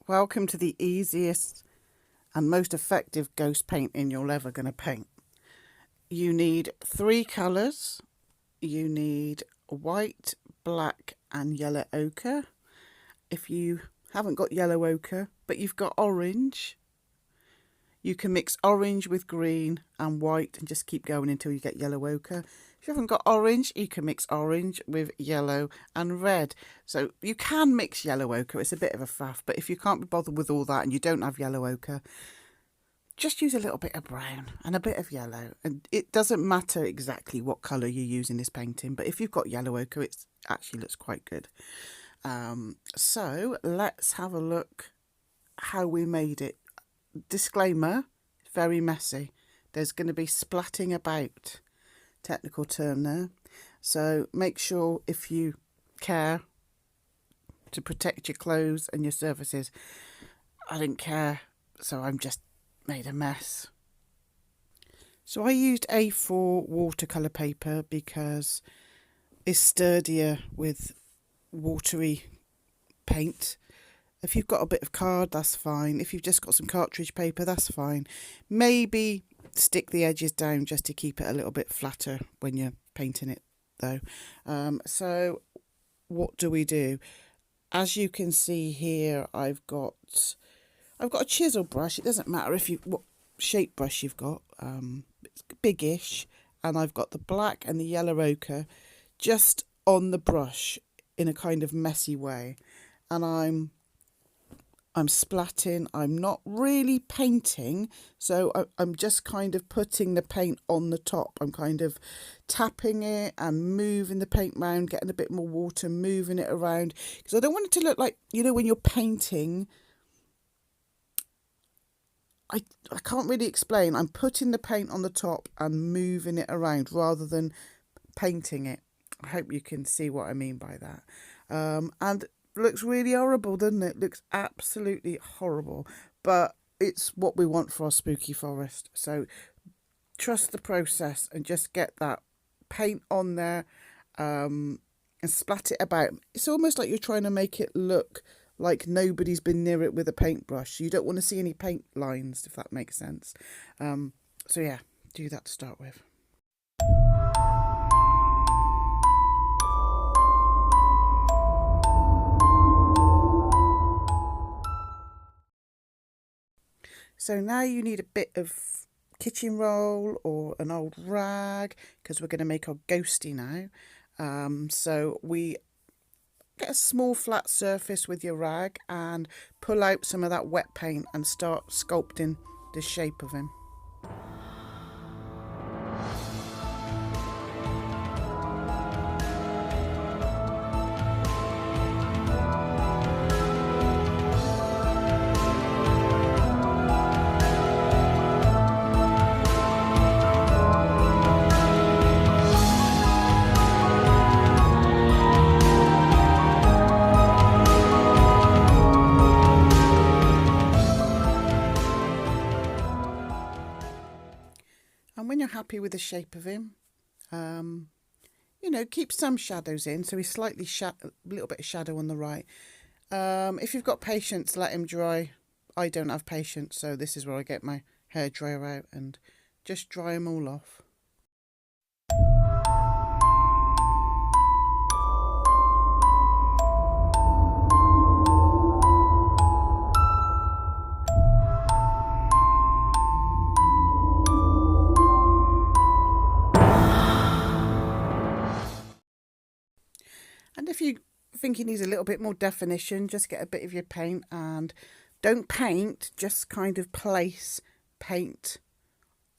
Welcome to the easiest and most effective ghost painting you're ever going to paint. You need 3 colours. You need white, black and yellow ochre. If you haven't got yellow ochre but you've got orange, you can mix orange with green and white and just keep going until you get yellow ochre. If you haven't got orange, you can mix orange with yellow and red. So you can mix yellow ochre. It's a bit of a faff, but if you can't be bothered with all that and you don't have yellow ochre, just use a little bit of brown and a bit of yellow. And it doesn't matter exactly what colour you use in this painting, but if you've got yellow ochre, it actually looks quite good. So let's have a look how we made it. Disclaimer, very messy. There's going to be splatting about, technical term there. So make sure, if you care, to protect your clothes and your surfaces. I didn't care, so I'm just made a mess. So I used A4 watercolour paper because it's sturdier with watery paint. If you've got a bit of card, that's fine. If you've just got some cartridge paper, that's fine. Maybe stick the edges down just to keep it a little bit flatter when you're painting it though. So what do? As you can see here, I've got a chisel brush. It doesn't matter what shape brush you've got. It's biggish, and I've got the black and the yellow ochre just on the brush in a kind of messy way, and I'm splatting. I'm not really painting, so I'm just kind of putting the paint on the top. I'm kind of tapping it and moving the paint around, getting a bit more water, moving it around, because I don't want it to look like, you know, when you're painting, I can't really explain. I'm putting the paint on the top and moving it around rather than painting it. I hope you can see what I mean by that. And looks really horrible, doesn't it? Looks absolutely horrible, but it's what we want for our spooky forest. So trust the process and just get that paint on there, and splat it about. It's almost like you're trying to make it look like nobody's been near it with a paintbrush. You don't want to see any paint lines, if that makes sense. So yeah, do that to start with. So now you need a bit of kitchen roll or an old rag, because we're going to make our ghosty now. So we get a small flat surface with your rag and pull out some of that wet paint and start sculpting the shape of him. And when you're happy with the shape of him, you know, keep some shadows in, so he's slightly a little bit of shadow on the right. If you've got patience, let him dry. I don't have patience, so this is where I get my hairdryer out and just dry them all off. And if you think he needs a little bit more definition, just get a bit of your paint and don't paint, just kind of place paint,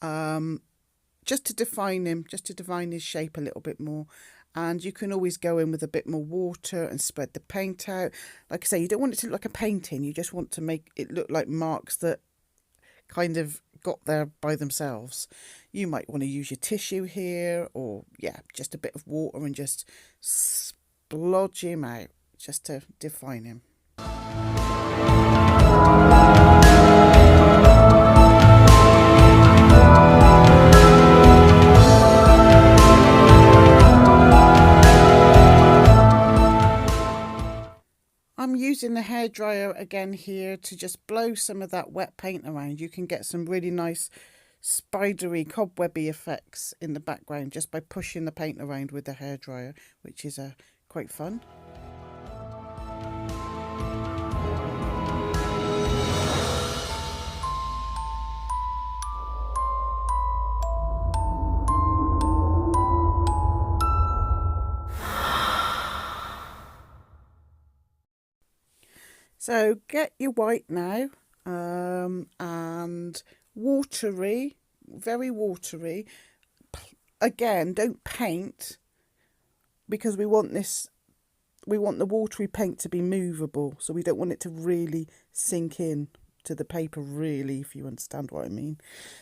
just to define him, just to define his shape a little bit more. And you can always go in with a bit more water and spread the paint out. Like I say, you don't want it to look like a painting. You just want to make it look like marks that kind of got there by themselves. You might want to use your tissue here, or yeah, just a bit of water and just splodge him out just to define him. I'm using the hairdryer again here to just blow some of that wet paint around. You can get some really nice spidery, cobwebby effects in the background just by pushing the paint around with the hairdryer, which is quite fun. So get your white now, and watery, very watery. Again, don't paint, because we want the watery paint to be movable, so we don't want it to really sink in to the paper, really, if you understand what I mean.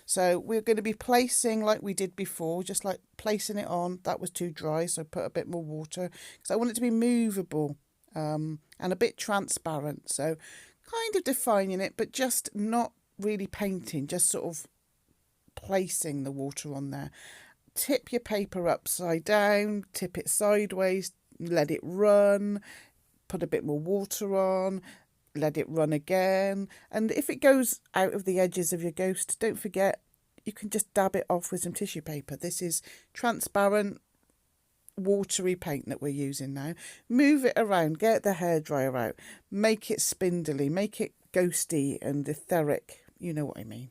So we're going to be placing like we did before, just like placing it on. That was too dry, so put a bit more water, because I want it to be movable. And a bit transparent, so kind of defining it, but just not really painting, just sort of placing the water on there. Tip your paper upside down, tip it sideways, let it run, put a bit more water on, let it run again, and if it goes out of the edges of your ghost, don't forget you can just dab it off with some tissue paper. This is transparent watery paint that we're using now. Move it around, get the hairdryer out, make it spindly, make it ghosty and etheric, you know what I mean.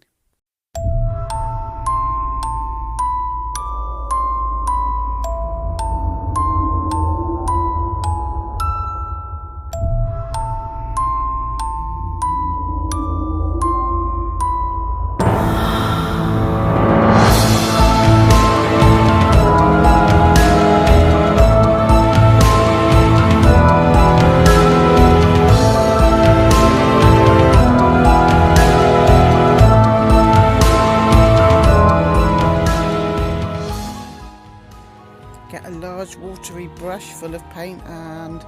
Get a large watery brush full of paint and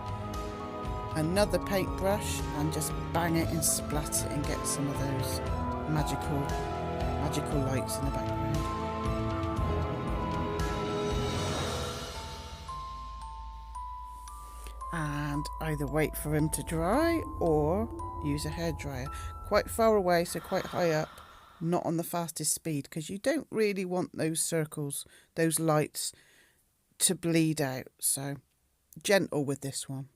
another paintbrush and just bang it and splat it and get some of those magical lights in the background. And either wait for him to dry or use a hairdryer. Quite far away, so quite high up, not on the fastest speed, because you don't really want those circles, those lights, to bleed out, so gentle with this one.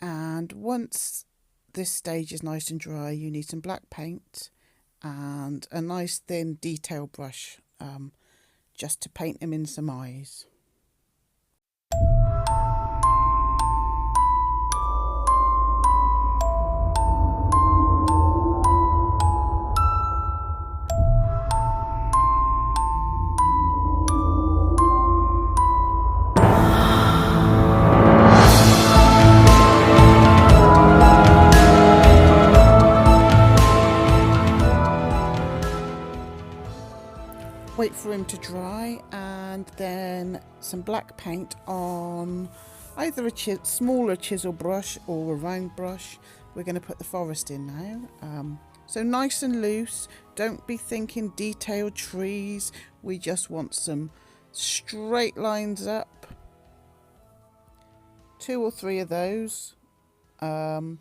And once this stage is nice and dry, you need some black paint and a nice thin detail brush, just to paint him in some eyes. Wait for him to dry, and then some black paint on either a smaller chisel brush or a round brush. We're going to put the forest in now. So nice and loose, don't be thinking detailed trees, we just want some straight lines up, 2 or 3 of those, and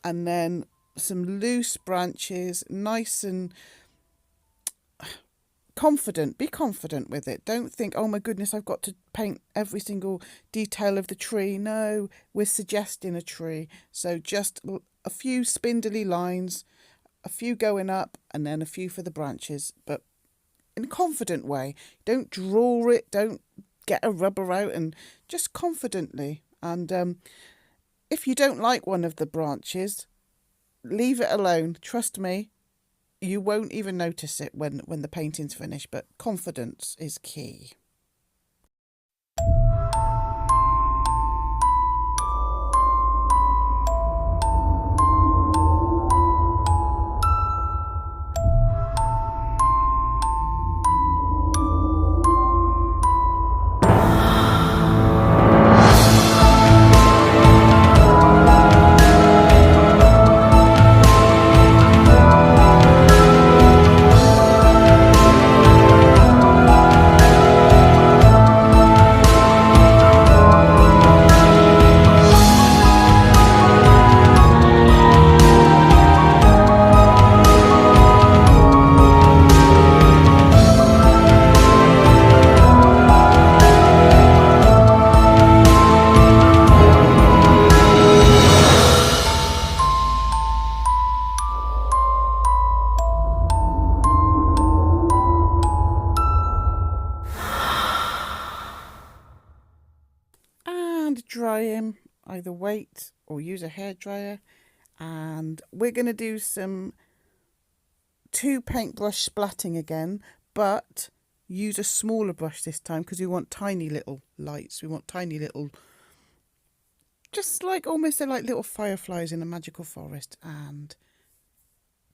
then some loose branches, nice and confident. Be confident with it. Don't think, oh my goodness, I've got to paint every single detail of the tree. No, we're suggesting a tree. So just a few spindly lines, a few going up, and then a few for the branches, but in a confident way. Don't draw it, don't get a rubber out, and just confidently. And if you don't like one of the branches, leave it alone. Trust me, you won't even notice it when the painting's finished, but confidence is key. either wait or use a hairdryer. And we're going to do some 2 paintbrush splatting again, but use a smaller brush this time because we want tiny little lights. We want tiny little, just like almost like little fireflies in a magical forest, and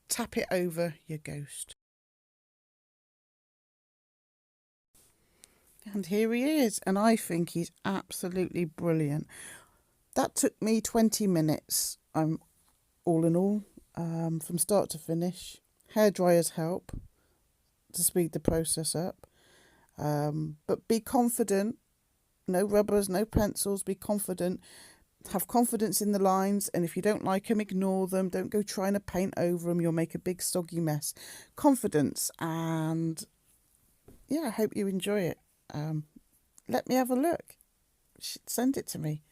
tap it over your ghost. And here he is, and I think he's absolutely brilliant. That took me 20 minutes, all in all, from start to finish. Hairdryers help to speed the process up. But be confident. No rubbers, no pencils. Be confident. Have confidence in the lines, and if you don't like them, ignore them. Don't go trying to paint over them. You'll make a big soggy mess. Confidence, and yeah, I hope you enjoy it. Let me have a look. Send it to me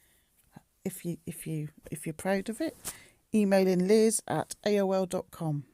if you're proud of it. Email in liz@aol.com.